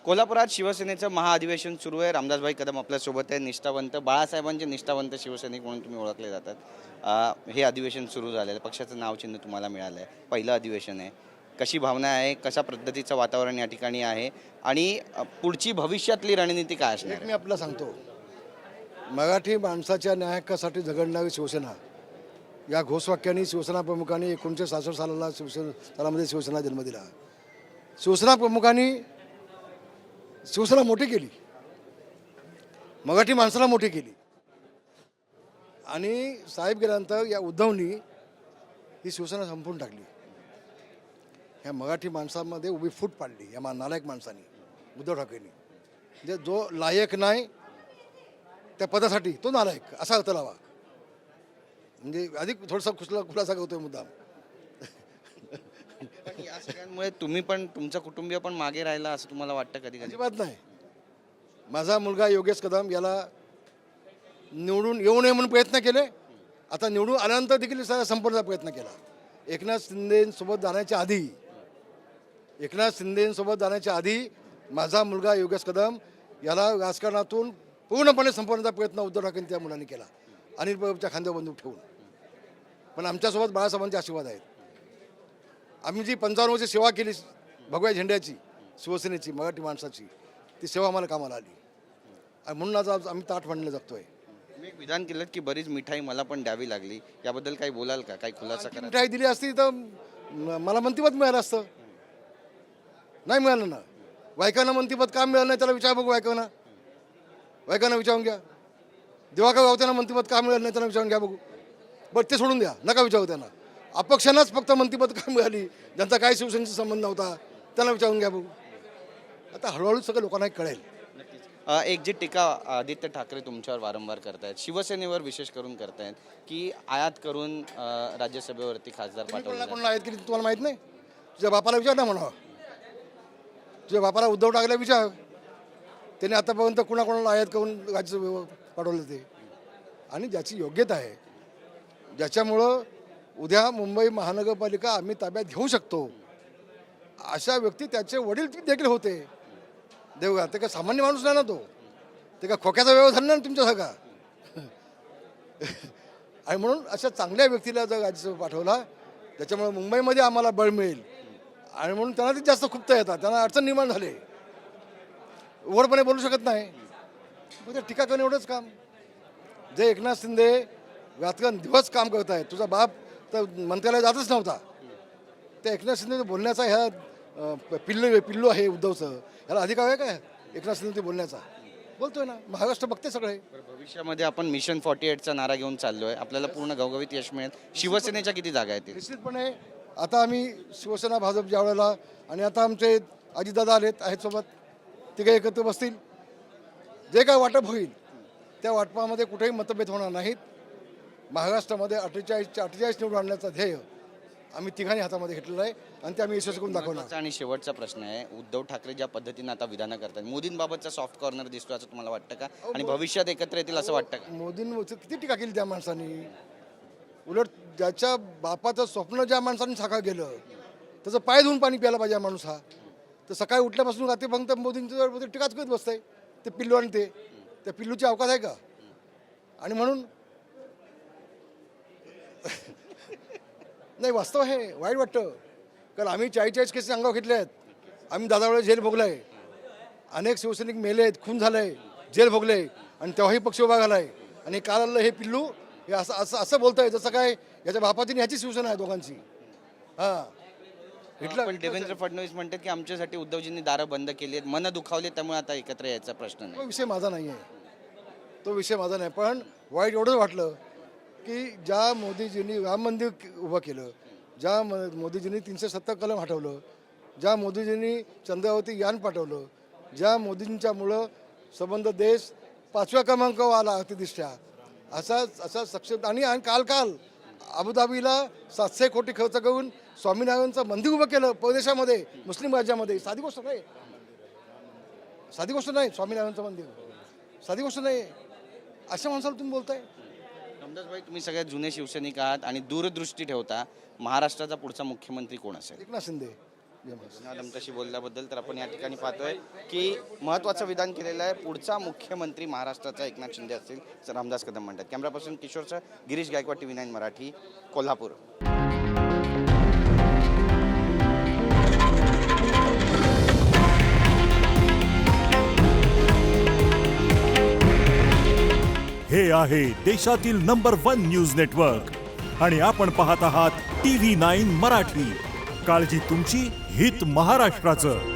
कोल्हापुरात शिवसेनेचं महाअधिवेशन सुरू आहे. रामदासभाई कदम आपल्यासोबत आहे. निष्ठावंत बाळासाहेबांचे निष्ठावंत शिवसैनिक म्हणून तुम्ही ओळखले जातात. हे अधिवेशन सुरू झालेलं आहे. पक्षाचं नाव चिन्ह तुम्हाला मिळालं आहे. पहिलं अधिवेशन आहे. कशी भावना आहे, कशा पद्धतीचं वातावरण या ठिकाणी आहे आणि पुढची भविष्यातली रणनीती काय असणार मी आपल्याला सांगतो, मराठी माणसाच्या न्याय हक्कासाठी झगडणारी शिवसेना या घोषवाक्याने शिवसेना प्रमुखांनी 1966 सालाला सालामध्ये शिवसेना जन्म दिला. शिवसेना प्रमुखांनी शिवसेना मोठी केली, मराठी माणसाला मोठी केली आणि साहेब गेल्यानंतर या उद्धवनी ही शिवसेना संपवून टाकली. ह्या मराठी माणसामध्ये उभी फूट पाडली या नालायक माणसाने, उद्धव ठाकरेंनी. म्हणजे जो लायक नाही त्या पदासाठी तो नालायक असा अर्थ लावा. म्हणजे अधिक थोडासा खुलासा करतोय मुद्दाम. या सगळ्यांमुळे तुम्ही पण तुमचं कुटुंबीय पण मागे राहिला असं तुम्हाला वाटतं कधी कधी? अजिबात नाही. माझा मुलगा योगेश कदम याला निवडून येऊ नये म्हणून प्रयत्न केले. आता निवडून आल्यानंतर देखील संपवण्याचा प्रयत्न केला. एकनाथ शिंदेसोबत जाण्याच्या आधी माझा मुलगा योगेश कदम याला राजकारणातून पूर्णपणे संपवण्याचा प्रयत्न उद्धव ठाकरे त्या मुलांनी केला, अनिल परबच्या खांद्यावर बंदूक ठेवून. पण आमच्यासोबत बाळासाहेबांचे आशीर्वाद आहेत. आम्ही जी 55 वर्ष सेवा केली भगव्या झेंड्याची, शिवसेनेची, मराठी माणसाची, ती सेवा आम्हाला कामाला आली आणि म्हणून आज आम्ही ताट मांडलं जगतोय. तुम्ही एक विधान केलं की बरीच मिठाई मला पण द्यावी लागली, याबद्दल काही बोलाल का? काही खुलासा करा. मिठाई दिली असती तर मला मंत्रिपद मिळालं असतं. नाही मिळालं ना. वायकांना मंत्रिपद का मिळालं नाही त्याला विचार बघू. वायकांना विचारून घ्या. दिवाकर गावत्यांना मंत्रिपद का मिळालं नाही त्यांना विचारून घ्या बघू. बरं ते सोडून द्या, नका विचारू त्यांना. अपक्षांनाच फक्त मंत्रिपद का मिळाली, ज्यांचा काही शिवसेनेचा संबंध नव्हता त्यांना विचारून घ्या बघू. आता हळूहळू सगळं लोकांना कळेल. एक जी टीका आदित्य ठाकरे तुमच्यावर वारंवार करतायत, शिवसेनेवर विशेष करून करतायत की आयात करून राज्यसभेवरती खासदार पाठवले. कोणाला आयात केली तुम्हाला माहीत नाही? तुझ्या बापाला विचार ना म्हणावं. तुझ्या बापाला उद्धव ठाकरेला विचार. त्याने आतापर्यंत कुणाकोणाला आयात करून राज्यसभेवर पाठवलं ते. आणि ज्याची योग्यता आहे, ज्याच्यामुळं उद्या मुंबई महानगरपालिका आम्ही ताब्यात घेऊ शकतो, अशा व्यक्ती त्याचे वडील देखील होते देवगा. ते का सामान्य माणूस नाही ना तो. ते का खोक्याचा व्यवहार झाला ना तुमच्यासारखा. आणि म्हणून अशा चांगल्या व्यक्तीला जर राज्यसभा पाठवला, त्याच्यामुळे मुंबईमध्ये आम्हाला बळ मिळेल आणि म्हणून त्यांना ते जास्त खुपता येतात. त्यांना अडचण निर्माण झाली. उघडपणे बोलू शकत नाही. म्हणजे टीका करणं एवढंच काम. जे एकनाथ शिंदे दिवस काम करत आहेत, तुझा बाप तर मंत्र्यालय जातच नव्हता. त्या एकनाथ शिंदे बोलण्याचा ह्या पिल्लू आहे उद्धवचं, ह्याला अधिकार आहे काय एकनाथ शिंदे बोलण्याचा? बोलतोय ना. महाराष्ट्र बघते सगळे. भविष्यामध्ये आपण मिशन 48चा नारा घेऊन चाललोय. आपल्याला पूर्ण घवघवीत यश मिळेल. शिवसेनेच्या किती जागा आहेत? निश्चितपणे आता आम्ही शिवसेना भाजप ज्या वेळेला आणि आता आमचे अजितदादा आहेत सोबत, तिघे एकत्र बसतील. जे काय वाटप होईल त्या वाटपामध्ये कुठेही मतभेद होणार नाहीत. महाराष्ट्रामध्ये 48 निवडून आणण्याचा ध्येय आम्ही तिघांनी हातामध्ये घेतलेलं आहे आणि ते आम्ही यशस्वी करून दाखवणार. आणि शेवटचा प्रश्न आहे, उद्धव ठाकरे ज्या पद्धतीने आता विधानं करतात, मोदींबाबतचा सॉफ्ट कॉर्नर दिसतो असं तुम्हाला वाटतं का? आणि भविष्यात एकत्र येतील असं वाटतं का? मोदींवर किती टीका केली त्या माणसांनी. उलट ज्याच्या बापाचं स्वप्न ज्या माणसाने साकार केलं त्याचं पाय धुवून पाणी प्यायला पाहिजे माणूस हा. तर सकाळी उठल्यापासून रात्री फक्त मोदींचं टीकाच करत बसतंय. ते पिल्लू आणि त्या पिल्लूची अवकाश आहे का? आणि म्हणून नाही, वास्तव आहे. वाईट वाटतं. कारण आम्ही 40 केसेस अंगावर घेतले आहेत. आम्ही दादावेळे जेल भोगलाय. अनेक शिवसैनिक मेले आहेत, खून झालाय, जेल भोगले आणि तेव्हाही पक्ष उभा घालाय. आणि काल आलं हे पिल्लू हे असं बोलतंय जसं काय याच्या बापाची ह्याची शिवसेना आहे दोघांची. पण देवेंद्र फडणवीस म्हणतात की आमच्यासाठी उद्धवजींनी दारं बंद केली आहेत, मन दुखावले, त्यामुळे आता एकत्र यायचा प्रश्न नाही. तो विषय माझा नाही आहे. पण वाईट एवढंच वाटलं की ज्या मोदीजींनी राम मंदिर उभं केलं, ज्या मोदीजींनी 370 कलम हटवलं, ज्या मोदीजींनी चंद्रावरती यान पाठवलं, ज्या मोदींच्यामुळं संबंध देश 5व्या क्रमांकावर आला अतिदृष्ट्या, असा सक्षम. आणि काल अबुधाबीला 700 कोटी खर्च करून स्वामीनारायणचं मंदिर उभं केलं परदेशामध्ये, मुस्लिम राज्यामध्ये. साधी गोष्ट नाही. स्वामीनारायणचं मंदिर साधी गोष्ट नाही. अशा माणसाला तुम्ही बोलताय? रामदासभाई, तुम्ही सगळ्यात जुने शिवसैनिक आहात आणि दूरदृष्टी ठेवता. महाराष्ट्राचा पुढचा मुख्यमंत्री कोण असेल? एकनाथ शिंदे. जय महाराष्ट्र. धन्यवाद आमच्याशी बोलल्याबद्दल. तर आपण या ठिकाणी पाहतोय की महत्त्वाचं विधान केलेलं आहे. पुढचा मुख्यमंत्री महाराष्ट्राचा एकनाथ शिंदे असतील तर रामदास कदम म्हणतात. कॅमेरापासून किशोरचं गिरीश गायकवाड, TV9 मराठी, कोल्हापूर. हे आहे देशातील नंबर 1 न्यूज नेटवर्क आणि आपण पाहत आहात TV9 मराठी. काळजी तुमची, हित महाराष्ट्राचं.